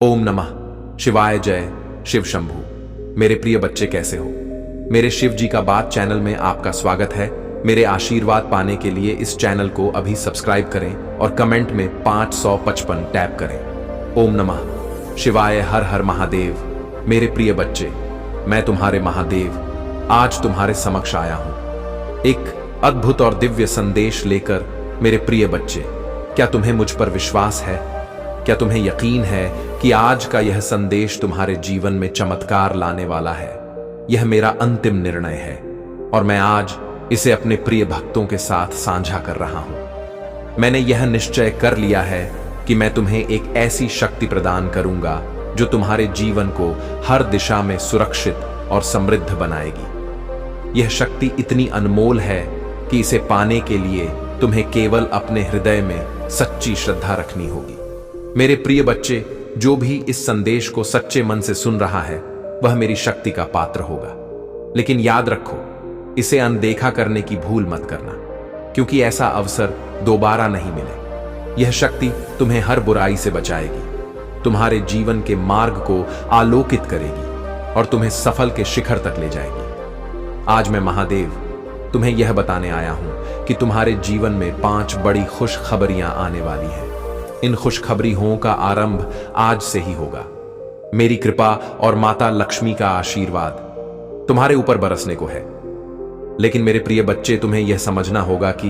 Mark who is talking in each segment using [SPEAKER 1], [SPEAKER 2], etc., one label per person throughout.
[SPEAKER 1] ओम नमः शिवाय जय शिव शंभू। मेरे प्रिय बच्चे कैसे हो? मेरे शिव जी का बात चैनल में आपका स्वागत है। मेरे आशीर्वाद पाने के लिए इस चैनल को अभी सब्सक्राइब करें और कमेंट में 555 टैप करें। ओम नमः शिवाय, हर हर महादेव। मेरे प्रिय बच्चे, मैं तुम्हारे महादेव आज तुम्हारे समक्ष आया हूं एक अद्भुत और दिव्य संदेश लेकर। मेरे प्रिय बच्चे, क्या तुम्हें मुझ पर विश्वास है? क्या तुम्हें यकीन है कि आज का यह संदेश तुम्हारे जीवन में चमत्कार लाने वाला है? यह मेरा अंतिम निर्णय है और मैं आज इसे अपने प्रिय भक्तों के साथ साझा कर रहा हूं। मैंने यह निश्चय कर लिया है कि मैं तुम्हें एक ऐसी शक्ति प्रदान करूंगा जो तुम्हारे जीवन को हर दिशा में सुरक्षित और समृद्ध बनाएगी। यह शक्ति इतनी अनमोल है कि इसे पाने के लिए तुम्हें केवल अपने हृदय में सच्ची श्रद्धा रखनी होगी। मेरे प्रिय बच्चे, जो भी इस संदेश को सच्चे मन से सुन रहा है वह मेरी शक्ति का पात्र होगा। लेकिन याद रखो, इसे अनदेखा करने की भूल मत करना, क्योंकि ऐसा अवसर दोबारा नहीं मिले। यह शक्ति तुम्हें हर बुराई से बचाएगी, तुम्हारे जीवन के मार्ग को आलोकित करेगी और तुम्हें सफल के शिखर तक ले जाएगी। आज मैं महादेव तुम्हें यह बताने आया हूं कि तुम्हारे जीवन में 5 बड़ी खुशखबरियां आने वाली हैं। इन खुशखबरियों का आरंभ आज से ही होगा। मेरी कृपा और माता लक्ष्मी का आशीर्वाद तुम्हारे ऊपर बरसने को है। लेकिन मेरे प्रिय बच्चे, तुम्हें यह समझना होगा कि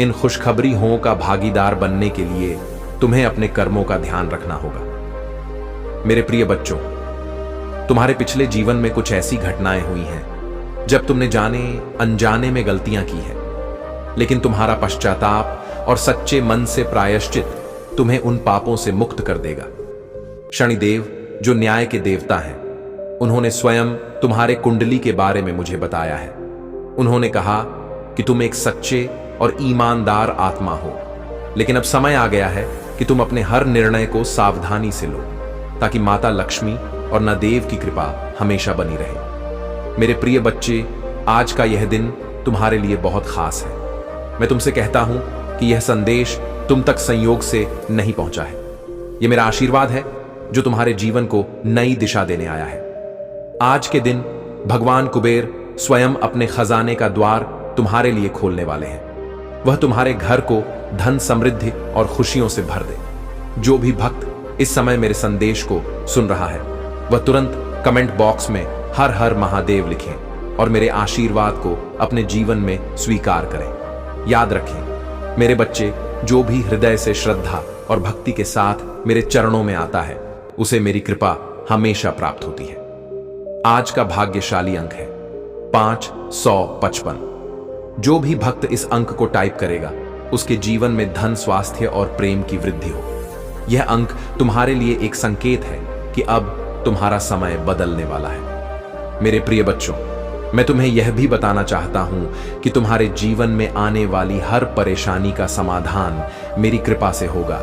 [SPEAKER 1] इन खुशखबरियों का भागीदार बनने के लिए तुम्हें अपने कर्मों का ध्यान रखना होगा। मेरे प्रिय बच्चों, तुम्हारे पिछले जीवन में कुछ ऐसी घटनाएं हुई हैं जब तुमने जाने अनजाने में गलतियां की है, लेकिन तुम्हारा पश्चाताप और सच्चे मन से प्रायश्चित तुम्हें उन पापों से मुक्त कर देगा। शनिदेव, जो न्याय के देवता हैं, उन्होंने स्वयं तुम्हारे कुंडली के बारे में मुझे बताया है। उन्होंने कहा कि तुम एक सच्चे और ईमानदार आत्मा हो, लेकिन अब समय आ गया है कि तुम अपने हर निर्णय को सावधानी से लो, ताकि माता लक्ष्मी और न देव की कृपा हमेशा बनी रहे। मेरे प्रिय बच्चे, आज का यह दिन तुम्हारे लिए बहुत खास है। मैं तुमसे कहता हूं कि यह संदेश तुम तक संयोग से नहीं पहुंचा है। यह मेरा आशीर्वाद है जो तुम्हारे जीवन को नई दिशा देने आया है। आज के दिन भगवान कुबेर स्वयं अपने खजाने का द्वार तुम्हारे लिए खोलने वाले हैं। वह तुम्हारे घर को धन, समृद्धि और खुशियों से भर दे। जो भी भक्त इस समय मेरे संदेश को सुन रहा है वह तुरंत कमेंट बॉक्स में हर हर महादेव लिखें और मेरे आशीर्वाद को अपने जीवन में स्वीकार करें। याद रखें मेरे बच्चे, जो भी हृदय से श्रद्धा और भक्ति के साथ मेरे चरणों में आता है उसे मेरी कृपा हमेशा प्राप्त होती है। आज का भाग्यशाली अंक है 555। जो भी भक्त इस अंक को टाइप करेगा उसके जीवन में धन, स्वास्थ्य और प्रेम की वृद्धि हो। यह अंक तुम्हारे लिए एक संकेत है कि अब तुम्हारा समय बदलने वाला है। मेरे प्रिय बच्चों, मैं तुम्हें यह भी बताना चाहता हूं कि तुम्हारे जीवन में आने वाली हर परेशानी का समाधान मेरी कृपा से होगा।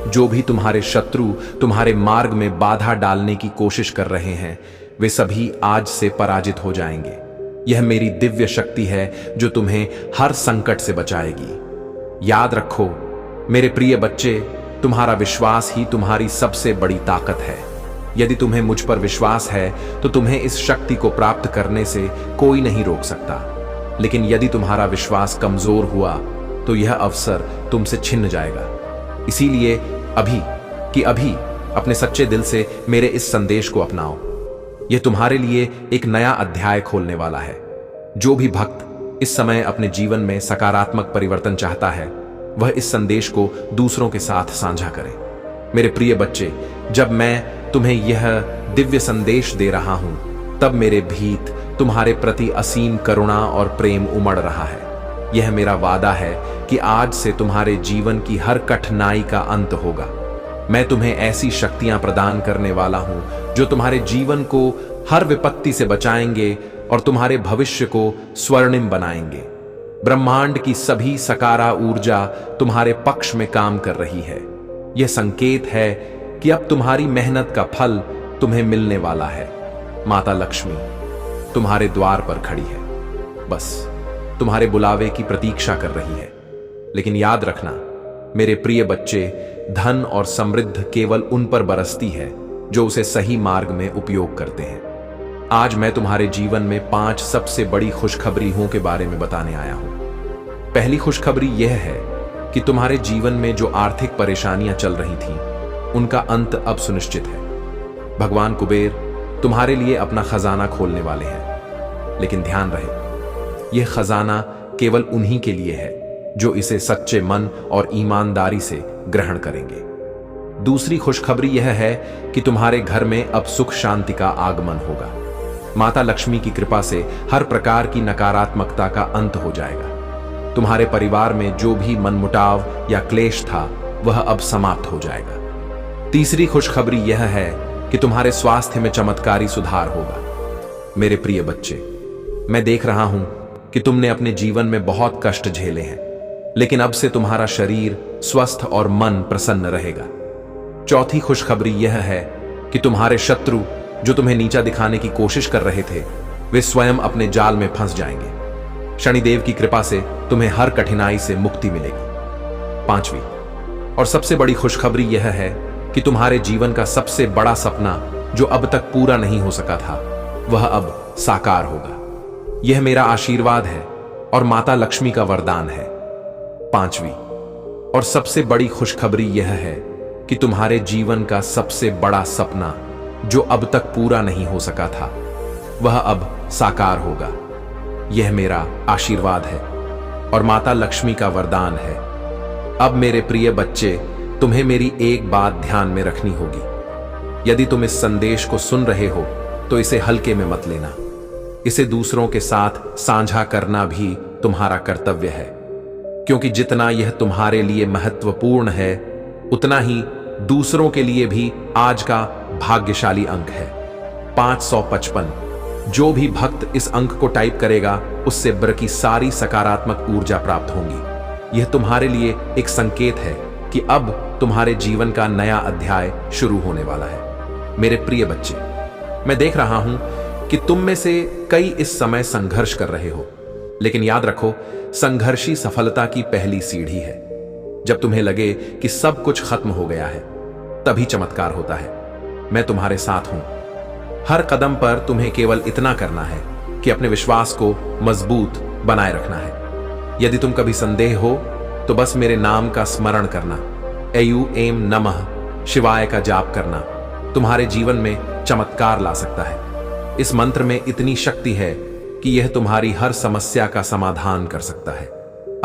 [SPEAKER 1] जो भी तुम्हारे शत्रु तुम्हारे मार्ग में बाधा डालने की कोशिश कर रहे हैं वे सभी आज से पराजित हो जाएंगे। यह मेरी दिव्य शक्ति है जो तुम्हें हर संकट से बचाएगी। याद रखो मेरे प्रिय बच्चे, तुम्हारा विश्वास ही तुम्हारी सबसे बड़ी ताकत है। यदि तुम्हें मुझ पर विश्वास है तो तुम्हें इस शक्ति को प्राप्त करने से कोई नहीं रोक सकता। लेकिन यदि तुम्हारा विश्वास कमजोर हुआ तो यह अवसर तुमसे छिन जाएगा। इसीलिए अभी अपने सच्चे दिल से मेरे इस संदेश को अपनाओ। यह तुम्हारे लिए एक नया अध्याय खोलने वाला है। जो भी भक्त इस समय अपने जीवन में सकारात्मक परिवर्तन चाहता है वह इस संदेश को दूसरों के साथ साझा करे। मेरे प्रिय बच्चे, जब मैं तुम्हें यह दिव्य संदेश दे रहा हूं तब मेरे भीत तुम्हारे प्रति असीम करुणा और प्रेम उमड़ रहा है। यह मेरा वादा है कि आज से तुम्हारे जीवन की हर कठिनाई का अंत होगा। मैं तुम्हें ऐसी शक्तियां प्रदान करने वाला हूं जो तुम्हारे जीवन को हर विपत्ति से बचाएंगे और तुम्हारे भविष्य को स्वर्णिम बनाएंगे। ब्रह्मांड की सभी सकारात्मक ऊर्जा तुम्हारे पक्ष में काम कर रही है। यह संकेत है कि अब तुम्हारी मेहनत का फल तुम्हें मिलने वाला है। माता लक्ष्मी तुम्हारे द्वार पर खड़ी है, बस तुम्हारे बुलावे की प्रतीक्षा कर रही है। लेकिन याद रखना मेरे प्रिय बच्चे, धन और समृद्धि केवल उन पर बरसती है जो उसे सही मार्ग में उपयोग करते हैं। आज मैं तुम्हारे जीवन में 5 सबसे बड़ी खुशखबरियों के बारे में बताने आया हूं। पहली खुशखबरी यह है कि तुम्हारे जीवन में जो आर्थिक परेशानियां चल रही थीं, उनका अंत अब सुनिश्चित है। भगवान कुबेर तुम्हारे लिए अपना खजाना खोलने वाले हैं। लेकिन ध्यान रहे, यह खजाना केवल उन्हीं के लिए है जो इसे सच्चे मन और ईमानदारी से ग्रहण करेंगे। दूसरी खुशखबरी यह है कि तुम्हारे घर में अब सुख शांति का आगमन होगा। माता लक्ष्मी की कृपा से हर प्रकार की नकारात्मकता का अंत हो जाएगा। तुम्हारे परिवार में जो भी मनमुटाव या क्लेश था, वह अब समाप्त हो जाएगा। तीसरी खुशखबरी यह है कि तुम्हारे स्वास्थ्य में चमत्कारी सुधार होगा। मेरे प्रिय बच्चे, मैं देख रहा हूं कि तुमने अपने जीवन में बहुत कष्ट झेले हैं, लेकिन अब से तुम्हारा शरीर स्वस्थ और मन प्रसन्न रहेगा। चौथी खुशखबरी यह है कि तुम्हारे शत्रु जो तुम्हें नीचा दिखाने की कोशिश कर रहे थे, वे स्वयं अपने जाल में फंस जाएंगे। शनिदेव की कृपा से तुम्हें हर कठिनाई से मुक्ति मिलेगी। पांचवी और सबसे बड़ी खुशखबरी यह है कि तुम्हारे जीवन का सबसे बड़ा सपना जो अब तक पूरा नहीं हो सका था, वह अब साकार होगा। यह मेरा आशीर्वाद है और माता लक्ष्मी का वरदान है। पांचवी और सबसे बड़ी खुशखबरी यह है कि तुम्हारे जीवन का सबसे बड़ा सपना जो अब तक पूरा नहीं हो सका था, वह अब साकार होगा। यह मेरा आशीर्वाद है और माता लक्ष्मी का वरदान है। अब मेरे प्रिय बच्चे, तुम्हें मेरी एक बात ध्यान में रखनी होगी। यदि तुम इस संदेश को सुन रहे हो तो इसे हल्के में मत लेना। इसे दूसरों के साथ साझा करना भी तुम्हारा कर्तव्य है, क्योंकि जितना यह तुम्हारे लिए महत्वपूर्ण है, उतना ही दूसरों के लिए भी आज का भाग्यशाली अंक है। 555। जो भी भक्त इस अंक को टाइप करेगा, उससे ब्र की सारी सकारात्मक ऊर्जा प्राप्त होगी। यह तुम्हारे लिए एक संकेत है कि अब तुम्हारे जीवन का नया अध्याय शुरू होने वाला है। मेरे प्रिय बच्चे, मैं देख रहा हूं कि तुम में से कई इस समय संघर्ष कर रहे हो, लेकिन याद रखो, संघर्ष ही सफलता की पहली सीढ़ी है। जब तुम्हें लगे कि सब कुछ खत्म हो गया है, तभी चमत्कार होता है। मैं तुम्हारे साथ हूं। हर कदम पर तुम्हें केवल इतना करना है कि अपने विश्वास को मजबूत बनाए रखना है। यदि तुम कभी संदेह हो तो बस मेरे नाम का स्मरण करना, ऐं नमः शिवाय का जाप करना तुम्हारे जीवन में चमत्कार ला सकता है। इस मंत्र में इतनी शक्ति है कि यह तुम्हारी हर समस्या का समाधान कर सकता है।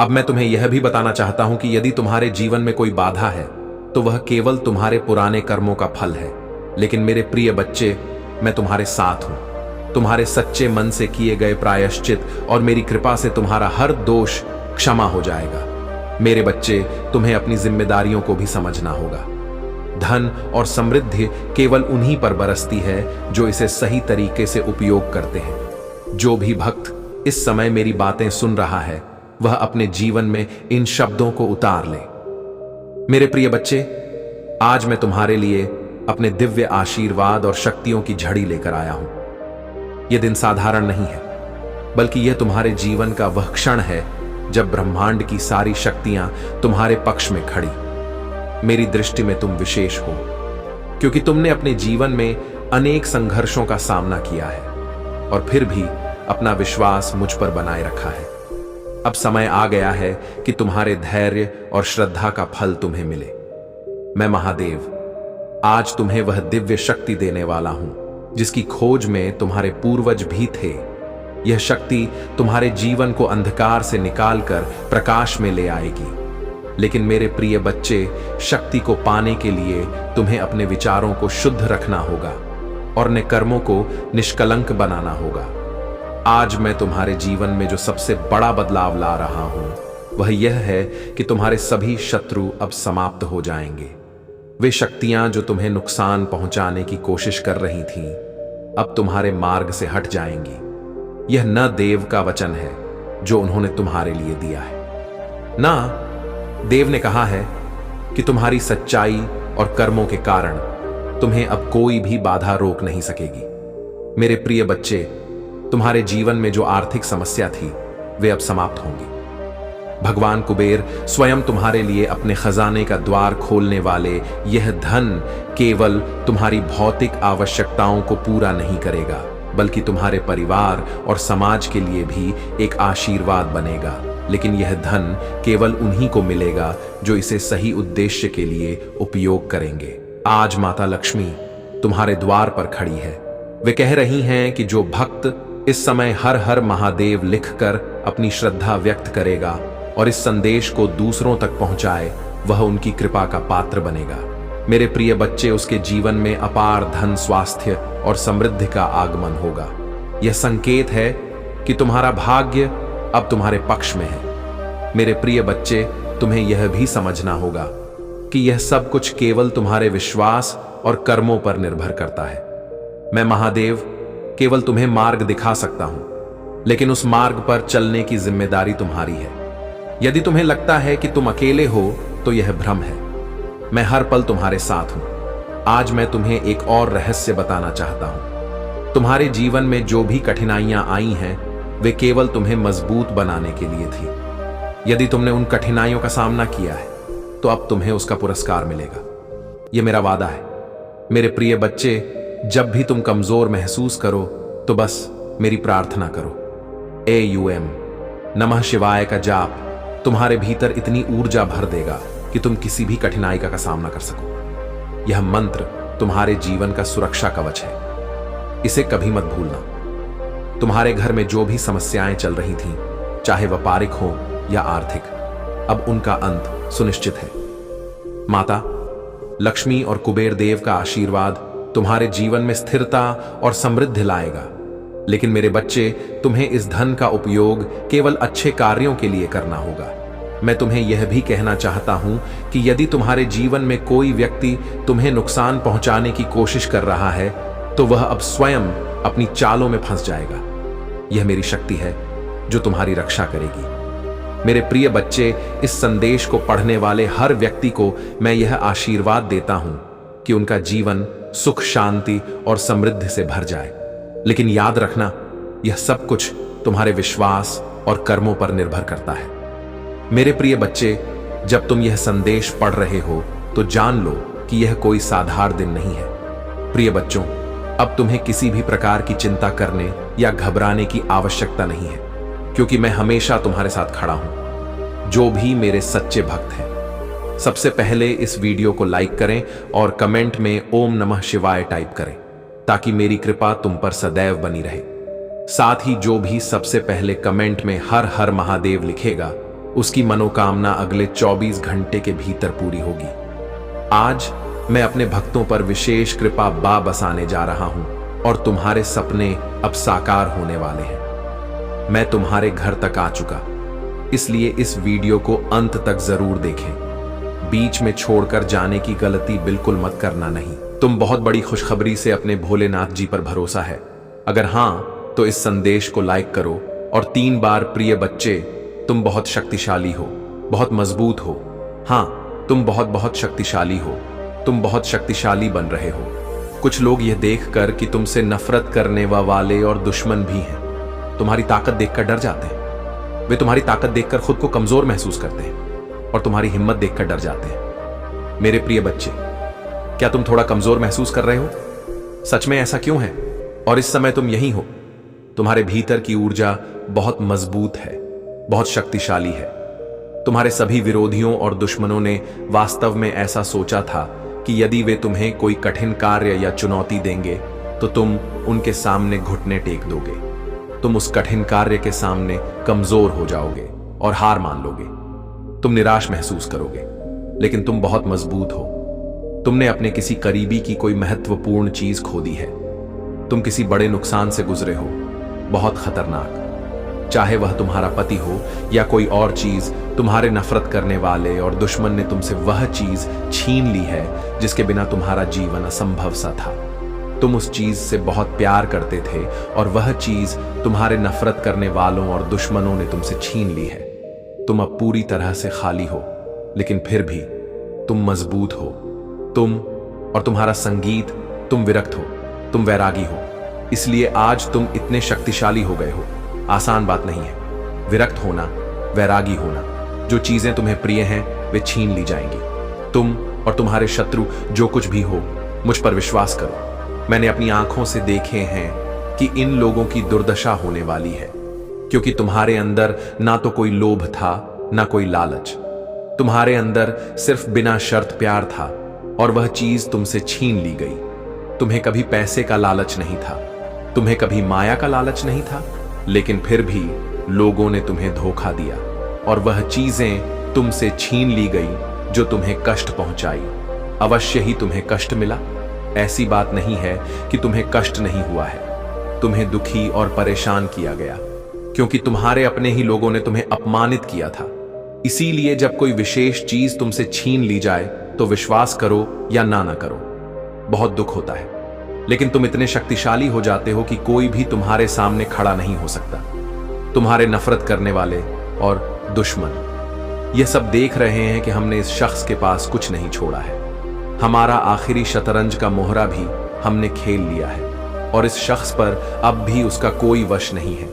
[SPEAKER 1] अब मैं तुम्हें यह भी बताना चाहता हूं कि यदि तुम्हारे जीवन में कोई बाधा है, तो वह केवल तुम्हारे पुराने कर्मों का फल है। लेकिन मेरे प्रिय बच्चे, मैं तुम्हारे साथ हूं। तुम्हारे सच्चे मन से किए गए प्रायश्चित और मेरी कृपा से तुम्हारा हर दोष क्षमा हो जाएगा। मेरे बच्चे, तुम्हें अपनी जिम्मेदारियों को भी समझना होगा। धन और समृद्धि केवल उन्हीं पर बरसती है जो इसे सही तरीके से उपयोग करते हैं। जो भी भक्त इस समय मेरी बातें सुन रहा है, वह अपने जीवन में इन शब्दों को उतार ले। मेरे प्रिय बच्चे, आज मैं तुम्हारे लिए अपने दिव्य आशीर्वाद और शक्तियों की झड़ी लेकर आया हूं। यह दिन साधारण नहीं है, बल्कि यह तुम्हारे जीवन का वह क्षण है जब ब्रह्मांड की सारी शक्तियां तुम्हारे पक्ष में खड़ी। मेरी दृष्टि में तुम विशेष हो, क्योंकि तुमने अपने जीवन में अनेक संघर्षों का सामना किया है और फिर भी अपना विश्वास मुझ पर बनाए रखा है। अब समय आ गया है कि तुम्हारे धैर्य और श्रद्धा का फल तुम्हें मिले। मैं महादेव आज तुम्हें वह दिव्य शक्ति देने वाला हूं जिसकी खोज में तुम्हारे पूर्वज भी थे। यह शक्ति तुम्हारे जीवन को अंधकार से निकालकर प्रकाश में ले आएगी। लेकिन मेरे प्रिय बच्चे, शक्ति को पाने के लिए तुम्हें अपने विचारों को शुद्ध रखना होगा और अपने कर्मों को निष्कलंक बनाना होगा। आज मैं तुम्हारे जीवन में जो सबसे बड़ा बदलाव ला रहा हूं, वह यह है कि तुम्हारे सभी शत्रु अब समाप्त हो जाएंगे। वे शक्तियां जो तुम्हें नुकसान पहुंचाने की कोशिश कर रही थीं, अब तुम्हारे मार्ग से हट जाएंगी। यह न देव का वचन है जो उन्होंने तुम्हारे लिए दिया है, ना देव ने कहा है कि तुम्हारी सच्चाई और कर्मों के कारण तुम्हें अब कोई भी बाधा रोक नहीं सकेगी। मेरे प्रिय बच्चे, तुम्हारे जीवन में जो आर्थिक समस्या थी, वे अब समाप्त होंगी। भगवान कुबेर स्वयं तुम्हारे लिए अपने खजाने का द्वार खोलने वाले यह धन केवल तुम्हारी भौतिक आवश्यकताओं को पूरा नहीं करेगा, बल्कि तुम्हारे परिवार और समाज के लिए भी एक आशीर्वाद बनेगा। लेकिन यह धन केवल उन्हीं को मिलेगा जो इसे सही उद्देश्य के लिए उपयोग करेंगे। आज माता लक्ष्मी तुम्हारे द्वार पर खड़ी है। वे कह रही हैं कि जो भक्त इस समय हर हर महादेव लिखकर अपनी श्रद्धा व्यक्त करेगा और इस संदेश को दूसरों तक पहुंचाए, वह उनकी कृपा का पात्र बनेगा। मेरे प्रिय बच्चे, उसके जीवन में अपार धन, स्वास्थ्य और समृद्धि का आगमन होगा। यह संकेत है कि तुम्हारा भाग्य अब तुम्हारे पक्ष में है। मेरे प्रिय बच्चे, तुम्हें यह भी समझना होगा कि यह सब कुछ केवल तुम्हारे विश्वास और कर्मों पर निर्भर करता है। मैं महादेव केवल तुम्हें मार्ग दिखा सकता हूं, लेकिन उस मार्ग पर चलने की जिम्मेदारी तुम्हारी है। यदि तुम्हें लगता है कि तुम अकेले हो तो यह भ्रम है। मैं हर पल तुम्हारे साथ हूं। आज मैं तुम्हें एक और रहस्य बताना चाहता हूं। तुम्हारे जीवन में जो भी कठिनाइयां आई हैं, वे केवल तुम्हें मजबूत बनाने के लिए थी। यदि तुमने उन कठिनाइयों का सामना किया है तो अब तुम्हें उसका पुरस्कार मिलेगा। यह मेरा वादा है। मेरे प्रिय बच्चे, जब भी तुम कमजोर महसूस करो तो बस मेरी प्रार्थना करो। AUM नमः शिवाय का जाप तुम्हारे भीतर इतनी ऊर्जा भर देगा कि तुम किसी भी कठिनाई का सामना कर सको। यह मंत्र तुम्हारे जीवन का सुरक्षा कवच है। इसे कभी मत भूलना। तुम्हारे घर में जो भी समस्याएं चल रही थीं, चाहे व्यापारिक हो या आर्थिक, अब उनका अंत सुनिश्चित है। माता लक्ष्मी और कुबेर देव का आशीर्वाद तुम्हारे जीवन में स्थिरता और समृद्धि लाएगा। लेकिन मेरे बच्चे, तुम्हें इस धन का उपयोग केवल अच्छे कार्यों के लिए करना होगा। मैं तुम्हें यह भी कहना चाहता हूं कि यदि तुम्हारे जीवन में कोई व्यक्ति तुम्हें नुकसान पहुंचाने की कोशिश कर रहा है, तो वह अब स्वयं अपनी चालों में फंस जाएगा। यह मेरी शक्ति है जो तुम्हारी रक्षा करेगी। मेरे प्रिय बच्चे, इस संदेश को पढ़ने वाले हर व्यक्ति को मैं यह आशीर्वाद देता हूं कि उनका जीवन सुख, शांति और समृद्धि से भर जाए। लेकिन याद रखना, यह सब कुछ तुम्हारे विश्वास और कर्मों पर निर्भर करता है। मेरे प्रिय बच्चे, जब तुम यह संदेश पढ़ रहे हो तो जान लो कि यह कोई साधारण दिन नहीं है। प्रिय बच्चों, अब तुम्हें किसी भी प्रकार की चिंता करने या घबराने की आवश्यकता नहीं है, क्योंकि मैं हमेशा तुम्हारे साथ खड़ा हूं। जो भी मेरे सच्चे भक्त हैं, सबसे पहले इस वीडियो को लाइक करें और कमेंट में ओम नमः शिवाय टाइप करें, ताकि मेरी कृपा तुम पर सदैव बनी रहे। साथ ही जो भी सबसे पहले कमेंट में हर हर महादेव लिखेगा, उसकी मनोकामना अगले 24 घंटे के भीतर पूरी होगी। आज मैं अपने भक्तों पर विशेष कृपा बरसाने जा रहा हूं और तुम्हारे सपने अब साकार होने वाले हैं। मैं तुम्हारे घर तक आ चुका, इसलिए इस वीडियो को अंत तक जरूर देखें। बीच में छोड़कर जाने की गलती बिल्कुल मत करना नहीं। तुम बहुत बड़ी खुशखबरी से अपने भोलेनाथ जी पर भरोसा है? अगर हां, तो इस संदेश को लाइक करो और 3 बार प्रिय बच्चे, तुम बहुत शक्तिशाली हो, बहुत मजबूत हो। हां, तुम बहुत बहुत शक्तिशाली हो। तुम बहुत शक्तिशाली बन रहे हो। कुछ लोग यह देखकर कि तुमसे नफरत करने वाले और दुश्मन भी हैं, तुम्हारी ताकत देखकर डर जाते हैं। वे तुम्हारी ताकत देखकर खुद को कमजोर महसूस करते हैं और तुम्हारी हिम्मत देखकर डर जाते हैं। मेरे प्रिय बच्चे, क्या तुम थोड़ा कमजोर महसूस कर रहे हो? सच में ऐसा क्यों है? और इस समय तुम यहीं हो। तुम्हारे भीतर की ऊर्जा बहुत मजबूत है, बहुत शक्तिशाली है। तुम्हारे सभी विरोधियों और दुश्मनों ने वास्तव में ऐसा सोचा था कि यदि वे तुम्हें कोई कठिन कार्य या चुनौती देंगे तो तुम उनके सामने घुटने टेक दोगे। तुम उस कठिन कार्य के सामने कमजोर हो जाओगे और हार मान लोगे। तुम निराश महसूस करोगे, लेकिन तुम बहुत मजबूत हो। तुमने अपने किसी करीबी की कोई महत्वपूर्ण चीज खो दी है। तुम किसी बड़े नुकसान से गुजरे हो, बहुत खतरनाक। चाहे वह तुम्हारा पति हो या कोई और चीज, तुम्हारे नफरत करने वाले और दुश्मन ने तुमसे वह चीज छीन ली है जिसके बिना तुम्हारा जीवन असंभव सा था। तुम उस चीज से बहुत प्यार करते थे और वह चीज तुम्हारे नफरत करने वालों और दुश्मनों ने तुमसे छीन ली है। तुम अब पूरी तरह से खाली हो, लेकिन फिर भी तुम मजबूत हो। तुम और तुम्हारा संगीत, तुम विरक्त हो, तुम वैरागी हो। इसलिए आज तुम इतने शक्तिशाली हो गए हो। आसान बात नहीं है। विरक्त होना, वैरागी होना, जो चीजें तुम्हें प्रिय हैं वे छीन ली जाएंगी। तुम और तुम्हारे शत्रु जो कुछ भी हो, मुझ पर विश्वास करो। मैंने अपनी आंखों से देखे हैं कि इन लोगों की दुर्दशा होने वाली है, क्योंकि तुम्हारे अंदर ना तो कोई लोभ था ना कोई लालच। तुम्हारे अंदर सिर्फ बिना शर्त प्यार था और वह चीज तुमसे छीन ली गई। तुम्हें कभी पैसे का लालच नहीं था, तुम्हें कभी माया का लालच नहीं था, लेकिन फिर भी लोगों ने तुम्हें धोखा दिया और वह चीजें तुमसे छीन ली गई जो तुम्हें कष्ट पहुंचाई। अवश्य ही तुम्हें कष्ट मिला। ऐसी बात नहीं है कि तुम्हें कष्ट नहीं हुआ है। तुम्हें दुखी और परेशान किया गया, क्योंकि तुम्हारे अपने ही लोगों ने तुम्हें अपमानित किया था। इसीलिए जब कोई विशेष चीज तुमसे छीन ली जाए तो विश्वास करो या ना करो, बहुत दुख होता है। लेकिन तुम इतने शक्तिशाली हो जाते हो कि कोई भी तुम्हारे सामने खड़ा नहीं हो सकता। तुम्हारे नफरत करने वाले और दुश्मन ये सब देख रहे हैं कि हमने इस शख्स के पास कुछ नहीं छोड़ा है। हमारा आखिरी शतरंज का मोहरा भी हमने खेल लिया है और इस शख्स पर अब भी उसका कोई वश नहीं है।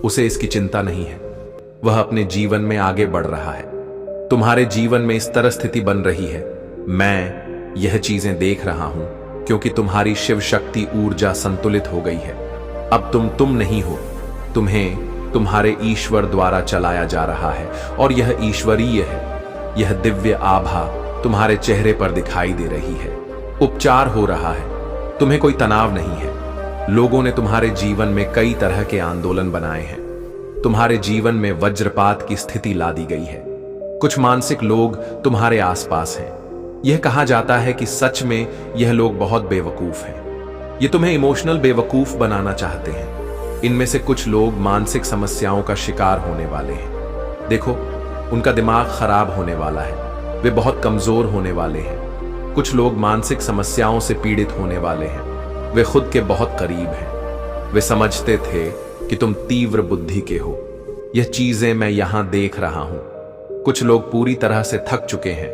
[SPEAKER 1] उसे इसकी चिंता नहीं है, वह अपने जीवन में आगे बढ़ रहा है। तुम्हारे जीवन में इस तरह स्थिति बन रही है, मैं यह चीजें देख रहा हूं क्योंकि तुम्हारी शिव शक्ति ऊर्जा संतुलित हो गई है। अब तुम नहीं हो, तुम्हें तुम्हारे ईश्वर द्वारा चलाया जा रहा है और यह ईश्वरीय है। यह दिव्य आभा तुम्हारे चेहरे पर दिखाई दे रही है। उपचार हो रहा है, तुम्हें कोई तनाव नहीं है। लोगों ने तुम्हारे जीवन में कई तरह के आंदोलन बनाए हैं। तुम्हारे जीवन में वज्रपात की स्थिति ला दी गई है। कुछ मानसिक लोग तुम्हारे आसपास हैं। यह कहा जाता है कि सच में यह लोग बहुत बेवकूफ हैं। ये तुम्हें इमोशनल बेवकूफ बनाना चाहते हैं। इनमें से कुछ लोग मानसिक समस्याओं का शिकार होने वाले हैं। देखो, उनका दिमाग खराब होने वाला है, वे बहुत कमजोर होने वाले हैं। कुछ लोग मानसिक समस्याओं से पीड़ित होने वाले हैं, वे खुद के बहुत करीब हैं। वे समझते थे कि तुम तीव्र बुद्धि के हो। यह चीजें मैं यहां देख रहा हूं। कुछ लोग पूरी तरह से थक चुके हैं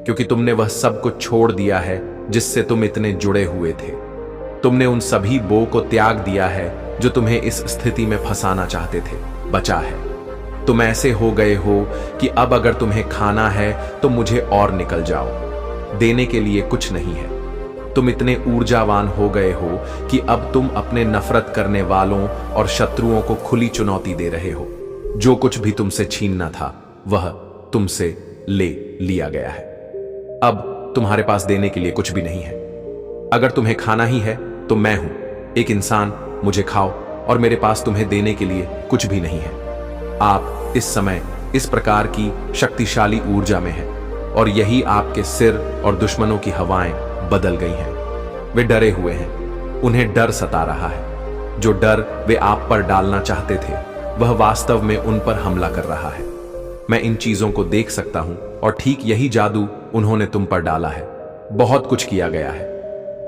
[SPEAKER 1] क्योंकि तुमने वह सब कुछ छोड़ दिया है जिससे तुम इतने जुड़े हुए थे। तुमने उन सभी बो को त्याग दिया है जो तुम्हें इस स्थिति में फंसाना चाहते थे। बचा है, तुम ऐसे हो गए हो कि अब अगर तुम्हें खाना है तो मुझे और निकल जाओ। देने के लिए कुछ नहीं है। तुम इतने ऊर्जावान हो गए हो कि अब तुम अपने नफरत करने वालों और शत्रुओं को खुली चुनौती दे रहे हो। जो कुछ भी तुमसे छीनना था वह तुमसे ले लिया गया है। अब तुम्हारे पास देने के लिए कुछ भी नहीं है। अगर तुम्हें खाना ही है तो मैं हूं, एक इंसान, मुझे खाओ, और मेरे पास तुम्हें देने के लिए कुछ भी नहीं है। आप इस समय इस प्रकार की शक्तिशाली ऊर्जा में हैं और यही आपके सिर और दुश्मनों की हवाएं बदल गई हैं। वे डरे हुए हैं, उन्हें डर सता रहा है। जो डर वे आप पर डालना चाहते थे वह वास्तव में उन पर हमला कर रहा है। मैं इन चीजों को देख सकता हूं और ठीक यही जादू उन्होंने तुम पर डाला है। बहुत कुछ किया गया है।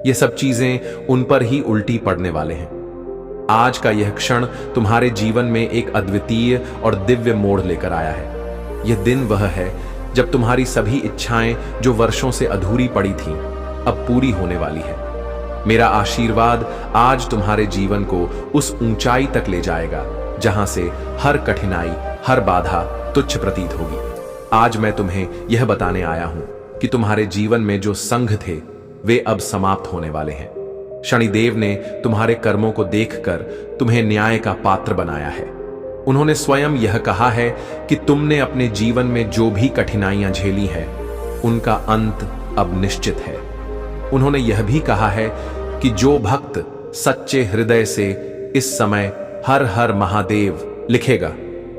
[SPEAKER 1] ये सब चीजें उन पर ही उल्टी पड़ने वाले हैं। आज का यह क्षण तुम्हारे जीवन में एक अद्वितीय और दिव्य मोड़ लेकर आया है। यह दिन वह है जब तुम्हारी सभी इच्छाएं जो वर्षों से अधूरी पड़ी थीं, अब पूरी होने वाली है। मेरा आशीर्वाद आज तुम्हारे जीवन को उस ऊंचाई तक ले जाएगा जहां से हर कठिनाई, हर बाधा तुच्छ प्रतीत होगी। आज मैं तुम्हें यह बताने आया हूं कि तुम्हारे जीवन में जो संघ थे वे अब समाप्त होने वाले हैं। शनिदेव ने तुम्हारे कर्मों को देखकर तुम्हें न्याय का पात्र बनाया है। उन्होंने स्वयं यह कहा है कि तुमने अपने जीवन में जो भी कठिनाइयां झेली हैं उनका अंत अब निश्चित है। उन्होंने यह भी कहा है कि जो भक्त सच्चे हृदय से इस समय हर हर महादेव लिखेगा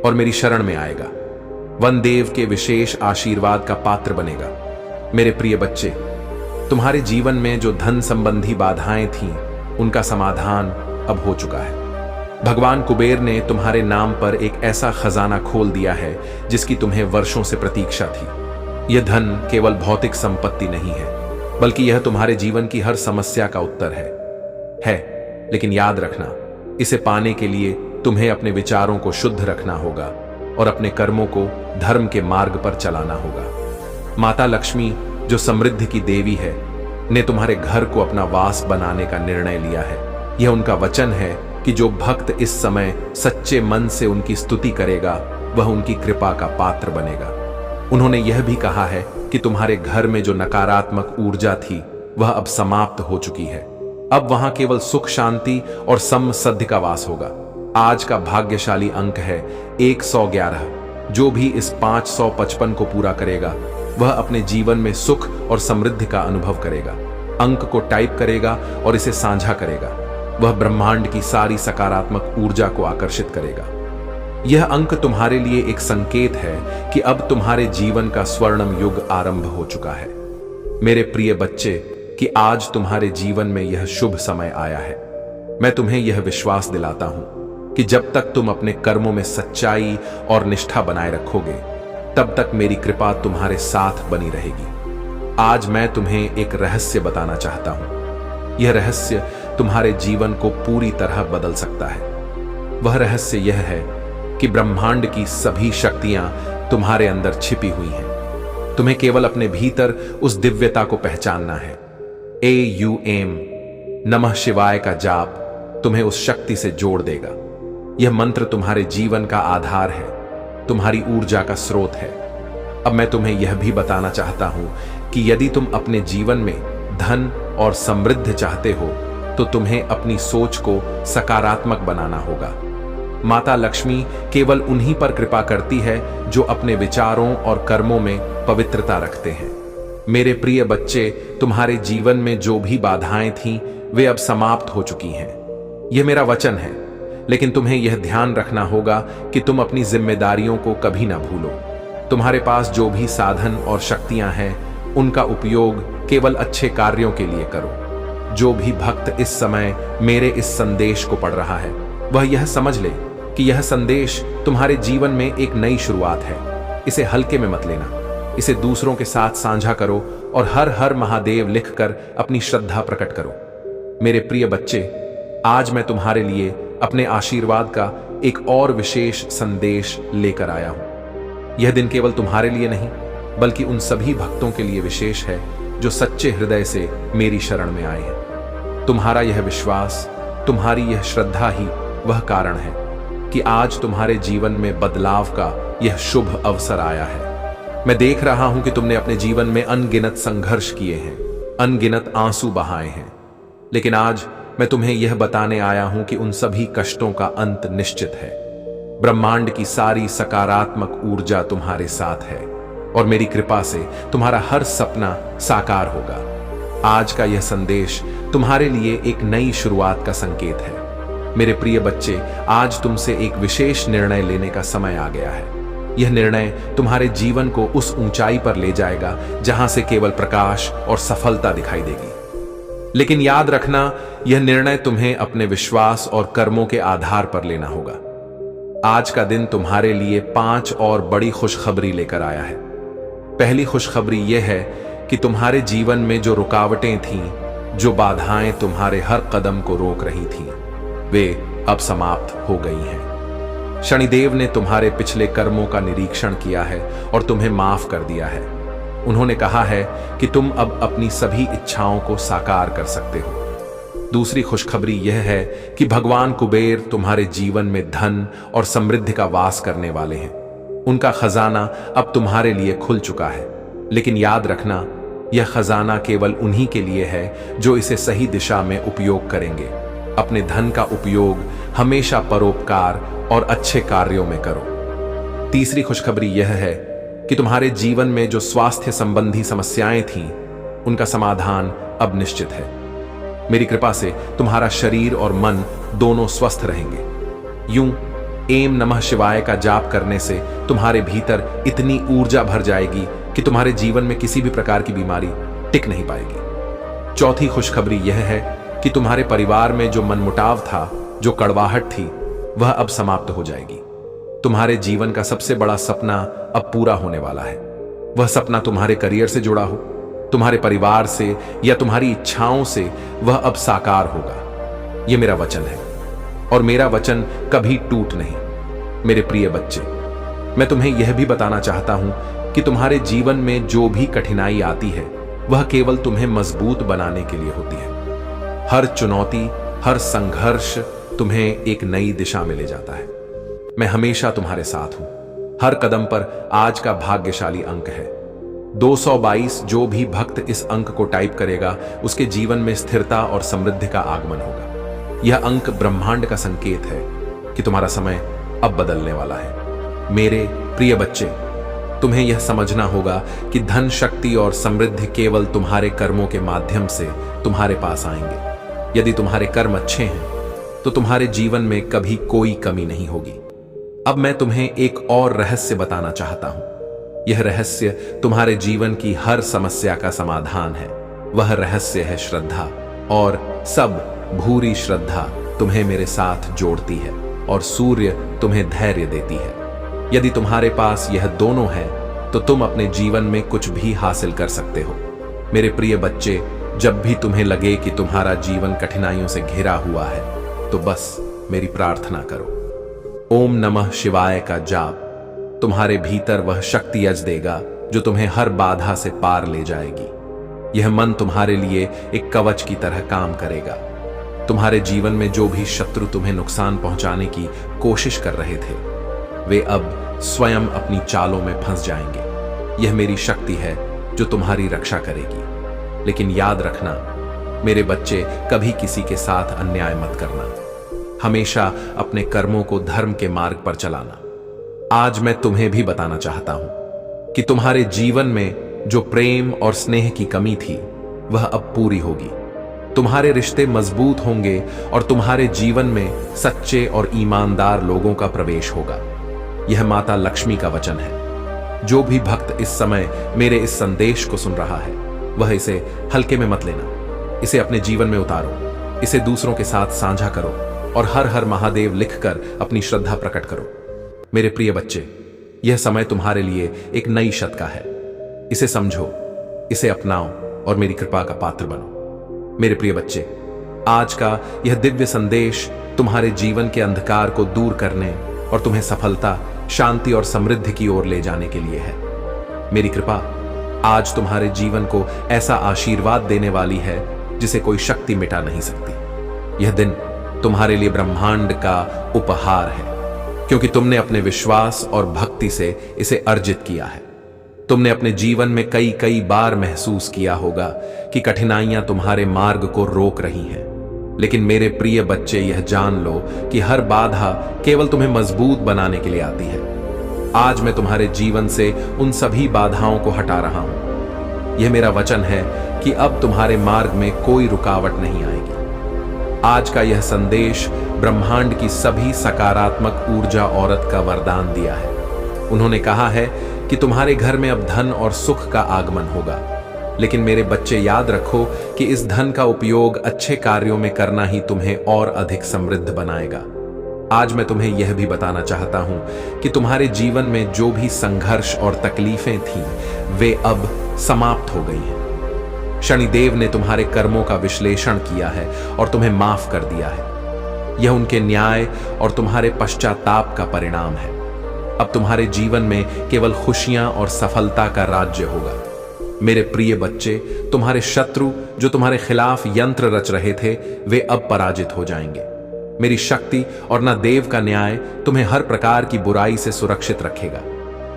[SPEAKER 1] और मेरी शरण में आएगा, वनदेव के विशेष आशीर्वाद का पात्र बनेगा। मेरे प्रिय बच्चे, तुम्हारे जीवन में जो धन संबंधी बाधाएं थीं उनका समाधान अब हो चुका है। भगवान कुबेर ने तुम्हारे नाम पर एक ऐसा खजाना खोल दिया है जिसकी तुम्हें वर्षों से प्रतीक्षा थी। यह धन केवल भौतिक संपत्ति नहीं है, बल्कि यह तुम्हारे जीवन की हर समस्या का उत्तर है। लेकिन याद रखना, इसे पाने के लिए तुम्हें अपने विचारों को शुद्ध रखना होगा और अपने कर्मों को धर्म के मार्ग पर चलाना होगा। माता लक्ष्मी, जो समृद्धि की देवी है, ने तुम्हारे घर को अपना वास बनाने का निर्णय लिया है। यह उनका वचन है कि जो भक्त इस समय सच्चे मन से उनकी स्तुति करेगा वह उनकी कृपा का पात्र बनेगा। उन्होंने यह भी कहा है कि तुम्हारे घर में जो नकारात्मक ऊर्जा थी वह अब समाप्त हो चुकी है। अब वहां केवल सुख, शांति और समृद्धि का वास होगा। आज का भाग्यशाली अंक है 111। जो भी इस 555 को पूरा करेगा वह अपने जीवन में सुख और समृद्धि का अनुभव करेगा। अंक को टाइप करेगा और इसे साझा करेगा। वह ब्रह्मांड की सारी सकारात्मक ऊर्जा को आकर्षित करेगा। यह अंक तुम्हारे लिए एक संकेत है कि अब तुम्हारे जीवन का स्वर्णिम युग आरंभ हो चुका है। मेरे प्रिय बच्चे, कि आज तुम्हारे जीवन में यह शुभ समय आया है। मैं तुम्हें यह विश्वास दिलाता हूं कि जब तक तुम अपने कर्मों में सच्चाई और निष्ठा बनाए रखोगे, तब तक मेरी कृपा तुम्हारे साथ बनी रहेगी। आज मैं तुम्हें एक रहस्य बताना चाहता हूं। यह रहस्य तुम्हारे जीवन को पूरी तरह बदल सकता है। वह रहस्य यह है कि ब्रह्मांड की सभी शक्तियां तुम्हारे अंदर छिपी हुई हैं। तुम्हें केवल अपने भीतर उस दिव्यता को पहचानना है। AUM नमः शिवाय का जाप तुम्हें उस शक्ति से जोड़ देगा। यह मंत्र तुम्हारे जीवन का आधार है, तुम्हारी ऊर्जा का स्रोत है। अब मैं तुम्हें यह भी बताना चाहता हूं कि यदि तुम अपने जीवन में धन और समृद्धि चाहते हो तो तुम्हें अपनी सोच को सकारात्मक बनाना होगा। माता लक्ष्मी केवल उन्हीं पर कृपा करती है जो अपने विचारों और कर्मों में पवित्रता रखते हैं। मेरे प्रिय बच्चे, तुम्हारे जीवन में जो भी बाधाएं थीं वे अब समाप्त हो चुकी हैं। यह मेरा वचन है, लेकिन तुम्हें यह ध्यान रखना होगा कि तुम अपनी जिम्मेदारियों को कभी ना भूलो। तुम्हारे पास जो भी साधन और शक्तियां हैं उनका उपयोग केवल अच्छे कार्यों के लिए करो। जो भी भक्त इस समय मेरे इस संदेश को पढ़ रहा है वह यह समझ ले कि यह संदेश तुम्हारे जीवन में एक नई शुरुआत है। इसे हल्के में मत लेना। इसे दूसरों के साथ साझा करो और हर हर महादेव लिखकर अपनी श्रद्धा प्रकट करो। मेरे प्रिय बच्चे, आज मैं तुम्हारे लिए अपने आशीर्वाद का एक और विशेष संदेश लेकर आया हूं। यह दिन केवल तुम्हारे लिए नहीं बल्कि उन सभी भक्तों के लिए विशेष है जो सच्चे हृदय से मेरी शरण में आए हैं। तुम्हारा यह विश्वास, तुम्हारी यह श्रद्धा ही वह कारण है कि आज तुम्हारे जीवन में बदलाव का यह शुभ अवसर आया है। मैं देख रहा हूं कि तुमने अपने जीवन में अनगिनत संघर्ष किए हैं, अनगिनत आंसू बहाए हैं, लेकिन आज मैं तुम्हें यह बताने आया हूं कि उन सभी कष्टों का अंत निश्चित है। ब्रह्मांड की सारी सकारात्मक ऊर्जा तुम्हारे साथ है और मेरी कृपा से तुम्हारा हर सपना साकार होगा। आज का यह संदेश तुम्हारे लिए एक नई शुरुआत का संकेत है। मेरे प्रिय बच्चे, आज तुमसे एक विशेष निर्णय लेने का समय आ गया है। यह निर्णय तुम्हारे जीवन को उस ऊंचाई पर ले जाएगा जहां से केवल प्रकाश और सफलता दिखाई देगी। लेकिन याद रखना, यह निर्णय तुम्हें अपने विश्वास और कर्मों के आधार पर लेना होगा। आज का दिन तुम्हारे लिए 5 और बड़ी खुशखबरी लेकर आया है। पहली खुशखबरी यह है कि तुम्हारे जीवन में जो रुकावटें थीं, जो बाधाएं तुम्हारे हर कदम को रोक रही थीं, वे अब समाप्त हो गई हैं। शनिदेव ने तुम्हारे पिछले कर्मों का निरीक्षण किया है और तुम्हें माफ कर दिया है। उन्होंने कहा है कि तुम अब अपनी सभी इच्छाओं को साकार कर सकते हो। दूसरी खुशखबरी यह है कि भगवान कुबेर तुम्हारे जीवन में धन और समृद्धि का वास करने वाले हैं। उनका खजाना अब तुम्हारे लिए खुल चुका है। लेकिन याद रखना, यह खजाना केवल उन्हीं के लिए है जो इसे सही दिशा में उपयोग करेंगे। अपने धन का उपयोग हमेशा परोपकार और अच्छे कार्यों में करो। तीसरी खुशखबरी यह है कि तुम्हारे जीवन में जो स्वास्थ्य संबंधी समस्याएं थीं, उनका समाधान अब निश्चित है। मेरी कृपा से तुम्हारा शरीर और मन दोनों स्वस्थ रहेंगे। यूं एम नमः शिवाय का जाप करने से तुम्हारे भीतर इतनी ऊर्जा भर जाएगी कि तुम्हारे जीवन में किसी भी प्रकार की बीमारी टिक नहीं पाएगी। चौथी खुशखबरी यह है कि तुम्हारे परिवार में जो मनमुटाव था, जो कड़वाहट थी, वह अब समाप्त हो जाएगी। तुम्हारे जीवन का सबसे बड़ा सपना अब पूरा होने वाला है। वह सपना तुम्हारे करियर से जुड़ा हो, तुम्हारे परिवार से या तुम्हारी इच्छाओं से, वह अब साकार होगा। यह मेरा वचन है और मेरा वचन कभी टूट नहीं। मेरे प्रिय बच्चे, मैं तुम्हें यह भी बताना चाहता हूं कि तुम्हारे जीवन में जो भी कठिनाई आती है वह केवल तुम्हें मजबूत बनाने के लिए होती है। हर चुनौती, हर संघर्ष तुम्हें एक नई दिशा में ले जाता है। मैं हमेशा तुम्हारे साथ हूं। हर कदम पर आज का भाग्यशाली अंक है 222। जो भी भक्त इस अंक को टाइप करेगा उसके जीवन में स्थिरता और समृद्धि का आगमन होगा। यह अंक ब्रह्मांड का संकेत है कि तुम्हारा समय अब बदलने वाला है। मेरे प्रिय बच्चे, तुम्हें यह समझना होगा कि धन, शक्ति और समृद्धि केवल तुम्हारे कर्मों के माध्यम से तुम्हारे पास आएंगे। यदि तुम्हारे कर्म अच्छे हैं तो तुम्हारे जीवन में कभी कोई कमी नहीं होगी। अब मैं तुम्हें एक और रहस्य बताना चाहता हूं। यह रहस्य तुम्हारे जीवन की हर समस्या का समाधान है। वह रहस्य है श्रद्धा, और सब भूरी श्रद्धा तुम्हें मेरे साथ जोड़ती है और सूर्य तुम्हें धैर्य देती है। यदि तुम्हारे पास यह दोनों है तो तुम अपने जीवन में कुछ भी हासिल कर सकते हो। मेरे प्रिय बच्चे, जब भी तुम्हें लगे कि तुम्हारा जीवन कठिनाइयों से घिरा हुआ है तो बस मेरी प्रार्थना करो। ओम नमः शिवाय का जाप तुम्हारे भीतर वह शक्ति यज देगा जो तुम्हें हर बाधा से पार ले जाएगी। यह मन तुम्हारे लिए एक कवच की तरह काम करेगा। तुम्हारे जीवन में जो भी शत्रु तुम्हें नुकसान पहुंचाने की कोशिश कर रहे थे, वे अब स्वयं अपनी चालों में फंस जाएंगे। यह मेरी शक्ति है जो तुम्हारी रक्षा करेगी। लेकिन याद रखना मेरे बच्चे, कभी किसी के साथ अन्याय मत करना। हमेशा अपने कर्मों को धर्म के मार्ग पर चलाना। आज मैं तुम्हें भी बताना चाहता हूं कि तुम्हारे जीवन में जो प्रेम और स्नेह की कमी थी वह अब पूरी होगी। तुम्हारे रिश्ते मजबूत होंगे और तुम्हारे जीवन में सच्चे और ईमानदार लोगों का प्रवेश होगा। यह माता लक्ष्मी का वचन है। जो भी भक्त इस समय मेरे इस संदेश को सुन रहा है वह इसे हल्के में मत लेना। इसे अपने जीवन में उतारो, इसे दूसरों के साथ साझा करो और हर हर महादेव लिखकर अपनी श्रद्धा प्रकट करो। मेरे प्रिय बच्चे, यह समय तुम्हारे लिए एक नई शत का है। इसे समझो, इसे अपनाओ और मेरी कृपा का पात्र बनो। मेरे प्रिय बच्चे, आज का यह दिव्य संदेश तुम्हारे जीवन के अंधकार को दूर करने और तुम्हें सफलता, शांति और समृद्धि की ओर ले जाने के लिए है। मेरी कृपा आज तुम्हारे जीवन को ऐसा आशीर्वाद देने वाली है जिसे कोई शक्ति मिटा नहीं सकती। यह दिन तुम्हारे लिए ब्रह्मांड का उपहार है, क्योंकि तुमने अपने विश्वास और भक्ति से इसे अर्जित किया है। तुमने अपने जीवन में कई कई बार महसूस किया होगा कि कठिनाइयां तुम्हारे मार्ग को रोक रही हैं। लेकिन मेरे प्रिय बच्चे, यह जान लो कि हर बाधा केवल तुम्हें मजबूत बनाने के लिए आती है। आज मैं तुम्हारे जीवन से उन सभी बाधाओं को हटा रहा हूं। यह मेरा वचन है कि अब तुम्हारे मार्ग में कोई रुकावट नहीं आएगी। आज का यह संदेश ब्रह्मांड की सभी सकारात्मक ऊर्जा औरत का वरदान दिया है। उन्होंने कहा है कि तुम्हारे घर में अब धन और सुख का आगमन होगा। लेकिन मेरे बच्चे, याद रखो कि इस धन का उपयोग अच्छे कार्यों में करना ही तुम्हें और अधिक समृद्ध बनाएगा। आज मैं तुम्हें यह भी बताना चाहता हूं कि तुम्हारे जीवन में जो भी संघर्ष और तकलीफें थीं, वे अब समाप्त हो गई हैं। शनिदेव ने तुम्हारे कर्मों का विश्लेषण किया है और तुम्हें माफ कर दिया है। यह उनके न्याय और तुम्हारे पश्चाताप का परिणाम है। अब तुम्हारे जीवन में केवल खुशियां और सफलता का राज्य होगा। मेरे प्रिय बच्चे, तुम्हारे शत्रु जो तुम्हारे खिलाफ यंत्र रच रहे थे, वे अब पराजित हो जाएंगे। मेरी शक्ति और ना देव का न्याय तुम्हें हर प्रकार की बुराई से सुरक्षित रखेगा।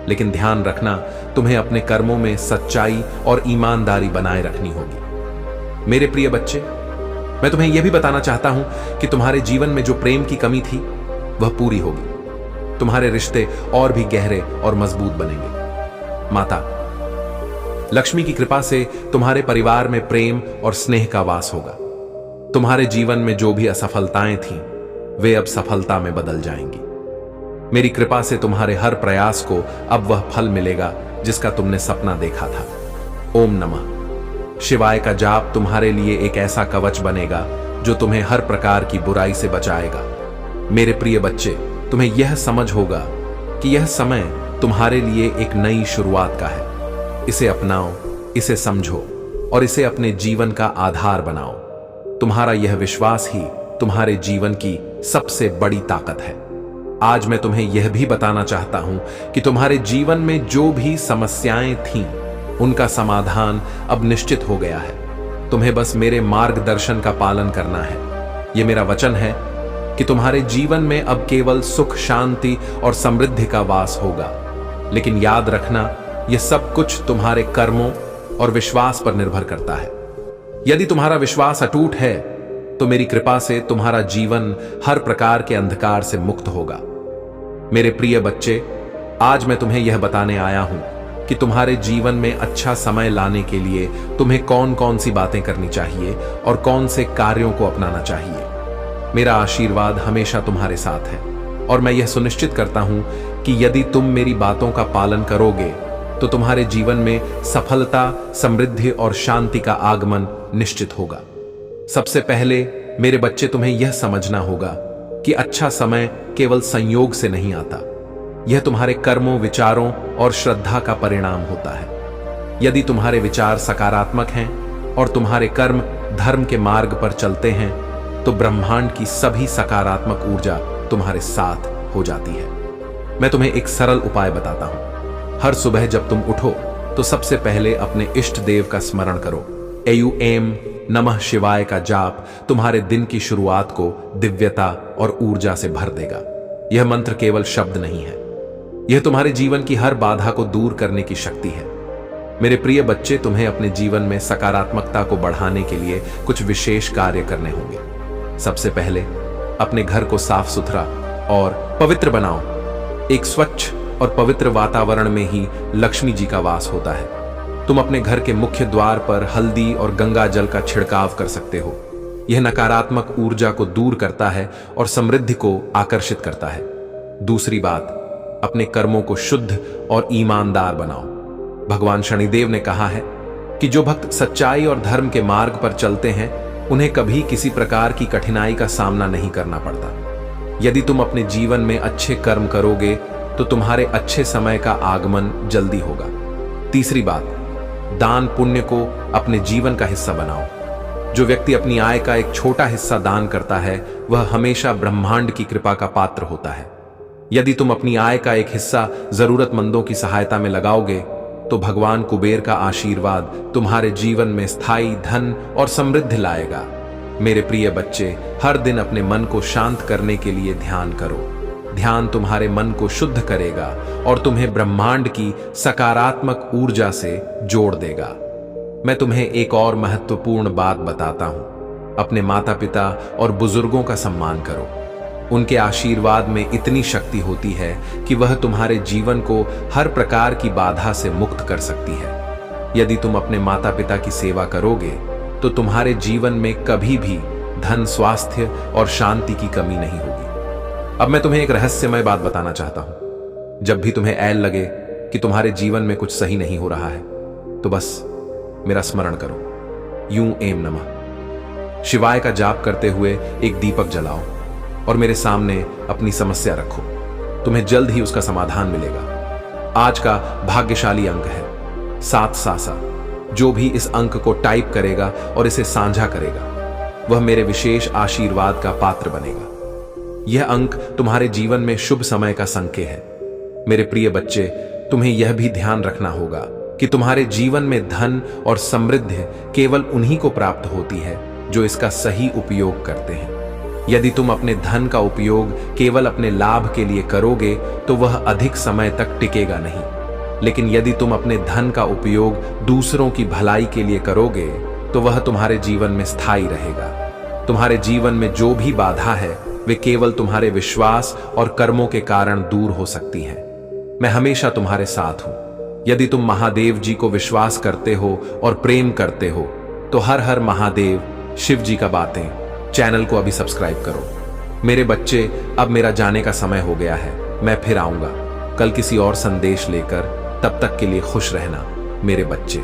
[SPEAKER 1] लेकिन ध्यान रखना, तुम्हें अपने कर्मों में सच्चाई और ईमानदारी बनाए रखनी होगी। मेरे प्रिय बच्चे, मैं तुम्हें यह भी बताना चाहता हूं कि तुम्हारे जीवन में जो प्रेम की कमी थी वह पूरी होगी। तुम्हारे रिश्ते और भी गहरे और मजबूत बनेंगे। माता लक्ष्मी की कृपा से तुम्हारे परिवार में प्रेम और स्नेह का वास होगा। तुम्हारे जीवन में जो भी असफलताएं थीं, वे अब सफलता में बदल जाएंगी। मेरी कृपा से तुम्हारे हर प्रयास को अब वह फल मिलेगा जिसका तुमने सपना देखा था। ओम नमः शिवाय का जाप तुम्हारे लिए एक ऐसा कवच बनेगा जो तुम्हें हर प्रकार की बुराई से बचाएगा। मेरे प्रिय बच्चे, तुम्हें यह समझ होगा कि यह समय तुम्हारे लिए एक नई शुरुआत का है। इसे अपनाओ, इसे समझो और इसे अपने जीवन का आधार बनाओ। तुम्हारा यह विश्वास ही तुम्हारे जीवन की सबसे बड़ी ताकत है। आज मैं तुम्हें यह भी बताना चाहता हूं कि तुम्हारे जीवन में जो भी समस्याएं थीं, उनका समाधान अब निश्चित हो गया है। तुम्हें बस मेरे मार्गदर्शन का पालन करना है। यह मेरा वचन है कि तुम्हारे जीवन में अब केवल सुख, शांति और समृद्धि का वास होगा। लेकिन याद रखना, यह सब कुछ तुम्हारे कर्मों और विश्वास पर निर्भर करता है। यदि तुम्हारा विश्वास अटूट है तो मेरी कृपा से तुम्हारा जीवन हर प्रकार के अंधकार से मुक्त होगा। मेरे प्रिय बच्चे, आज मैं तुम्हें यह बताने आया हूं कि तुम्हारे जीवन में अच्छा समय लाने के लिए तुम्हें कौन कौन सी बातें करनी चाहिए और कौन से कार्यों को अपनाना चाहिए। मेरा आशीर्वाद हमेशा तुम्हारे साथ है और मैं यह सुनिश्चित करता हूं कि यदि तुम मेरी बातों का पालन करोगे तो तुम्हारे जीवन में सफलता, समृद्धि और शांति का आगमन निश्चित होगा। सबसे पहले मेरे बच्चे, तुम्हें यह समझना होगा कि अच्छा समय केवल संयोग से नहीं आता। यह तुम्हारे कर्मों, विचारों और श्रद्धा का परिणाम होता है। यदि तुम्हारे विचार सकारात्मक हैं और तुम्हारे कर्म धर्म के मार्ग पर चलते हैं तो ब्रह्मांड की सभी सकारात्मक ऊर्जा तुम्हारे साथ हो जाती है। मैं तुम्हें एक सरल उपाय बताता हूं। हर सुबह जब तुम उठो तो सबसे पहले अपने इष्ट देव का स्मरण करो। एयूएम नमः शिवाय का जाप तुम्हारे दिन की शुरुआत को दिव्यता और ऊर्जा से भर देगा। यह मंत्र केवल शब्द नहीं है, यह तुम्हारे जीवन की हर बाधा को दूर करने की शक्ति है। मेरे प्रिय बच्चे, तुम्हें अपने जीवन में सकारात्मकता को बढ़ाने के लिए कुछ विशेष कार्य करने होंगे। सबसे पहले अपने घर को साफ सुथरा और पवित्र बनाओ। एक स्वच्छ और पवित्र वातावरण में ही लक्ष्मी जी का वास होता है। तुम अपने घर के मुख्य द्वार पर हल्दी और गंगा जल का छिड़काव कर सकते हो। यह नकारात्मक ऊर्जा को दूर करता है और समृद्धि को आकर्षित करता है। दूसरी बात, अपने कर्मों को शुद्ध और ईमानदार बनाओ। भगवान शनिदेव ने कहा है कि जो भक्त सच्चाई और धर्म के मार्ग पर चलते हैं उन्हें कभी किसी प्रकार की कठिनाई का सामना नहीं करना पड़ता। यदि तुम अपने जीवन में अच्छे कर्म करोगे तो तुम्हारे अच्छे समय का आगमन जल्दी होगा। तीसरी बात, दान पुण्य को अपने जीवन का हिस्सा बनाओ। जो व्यक्ति अपनी आय का एक छोटा हिस्सा दान करता है वह हमेशा ब्रह्मांड की कृपा का पात्र होता है। यदि तुम अपनी आय का एक हिस्सा जरूरतमंदों की सहायता में लगाओगे तो भगवान कुबेर का आशीर्वाद तुम्हारे जीवन में स्थायी धन और समृद्धि लाएगा। मेरे प्रिय बच्चे, हर दिन अपने मन को शांत करने के लिए ध्यान करो। ध्यान तुम्हारे मन को शुद्ध करेगा और तुम्हें ब्रह्मांड की सकारात्मक ऊर्जा से जोड़ देगा। मैं तुम्हें एक और महत्वपूर्ण बात बताता हूं। अपने माता पिता और बुजुर्गों का सम्मान करो। उनके आशीर्वाद में इतनी शक्ति होती है कि वह तुम्हारे जीवन को हर प्रकार की बाधा से मुक्त कर सकती है। यदि तुम अपने माता पिता की सेवा करोगे तो तुम्हारे जीवन में कभी भी धन, स्वास्थ्य और शांति की कमी नहीं होगी। अब मैं तुम्हें एक रहस्यमय बात बताना चाहता हूं। जब भी तुम्हें ऐल लगे कि तुम्हारे जीवन में कुछ सही नहीं हो रहा है तो बस मेरा स्मरण करो। यूं एम नमः शिवाय का जाप करते हुए एक दीपक जलाओ और मेरे सामने अपनी समस्या रखो। तुम्हें जल्द ही उसका समाधान मिलेगा। आज का भाग्यशाली अंक है 7 सासा। जो भी इस अंक को टाइप करेगा और इसे साझा करेगा वह मेरे विशेष आशीर्वाद का पात्र बनेगा। यह अंक तुम्हारे जीवन में शुभ समय का संकेत है। मेरे प्रिय बच्चे, तुम्हें यह भी ध्यान रखना होगा कि तुम्हारे जीवन में धन और समृद्धि केवल उन्हीं को प्राप्त होती है जो इसका सही उपयोग करते हैं। यदि तुम अपने धन का उपयोग केवल अपने लाभ के लिए करोगे तो वह अधिक समय तक टिकेगा नहीं। लेकिन यदि तुम अपने धन का उपयोग दूसरों की भलाई के लिए करोगे तो वह तुम्हारे जीवन में स्थायी रहेगा। तुम्हारे जीवन में जो भी बाधा है वे केवल तुम्हारे विश्वास और कर्मों के कारण दूर हो सकती हैं। मैं हमेशा तुम्हारे साथ हूं। यदि तुम महादेव जी को विश्वास करते हो और प्रेम करते हो तो हर हर महादेव शिव जी का बातें चैनल को अभी सब्सक्राइब करो। मेरे बच्चे, अब मेरा जाने का समय हो गया है। मैं फिर आऊंगा कल किसी और संदेश लेकर। तब तक के लिए खुश रहना मेरे बच्चे।